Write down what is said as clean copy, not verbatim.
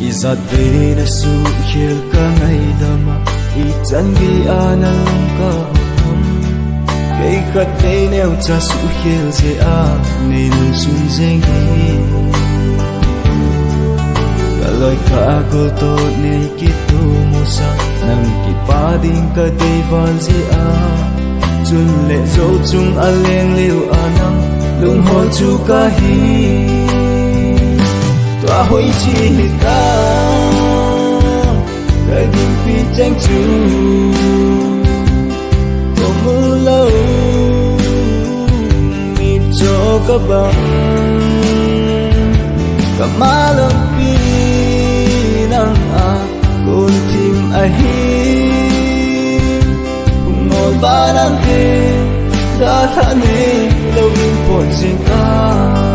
izat ve na su khel ka ngai lama I chan ge anal ka kei khat nei neu cha su khel je a nei nun sun jeng hi kaloi ka gol to nei ki tu musa nam ki pa ding ka dei van je a chun le zo chung a leng liu anang lung hol chu ka hi twa hoi chi ta ka ding pi chang chu to mu lo mi cho ka bang ka malam pi nang a kun tim a hi cùng ngồi ba năm thế đã thả nê lâu in phồn riêng ta